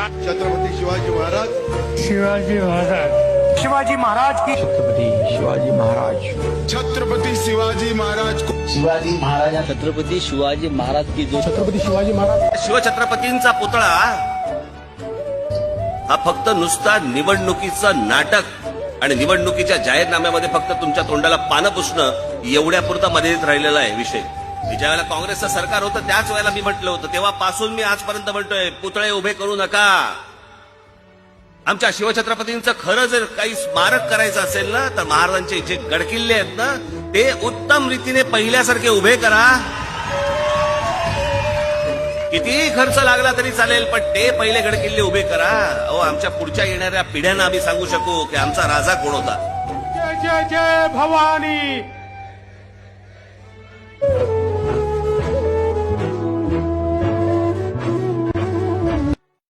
छत्रपती शिवाजी महाराज. शिवाजी महाराज. शिवाजी महाराज की. छत्रपती शिवाजी महाराज. छत्रपती शिवाजी महाराज. शिवाजी महाराज. छत्रपती शिवाजी महाराज की जो. छत्रपती शिवाजी महाराज. शिवछत्रपतींचा पुतळा हा फक्त नुसता निवडणुकीचं नाटक आणि निवडणुकीच्या जाहीरनाम्यामध्ये फक्त तुमच्या तोंडाला पानं पुसणं एवढ्यापुरता मर्यादित राहिलेला आहे विषय. ज्या वेळेला काँग्रेसचं सरकार होतं त्याच वेळेला मी म्हटलं होतं, तेव्हापासून मी आजपर्यंत म्हणतोय पुतळे उभे करू नका. आमच्या शिवछत्रपतींचं खरं जर काही स्मारक करायचं असेल ना, तर महाराजांचे जे गडकिल्ले आहेत ना ते उत्तम रीतीने पहिल्यासारखे उभे करा. कितीही खर्च लागला तरी चालेल, पण ते पहिले गडकिल्ले उभे करा. अहो, आमच्या पुढच्या येणाऱ्या पिढ्यांना आम्ही सांगू शकू की आमचा राजा कोण होता. जय जय जय भवानी.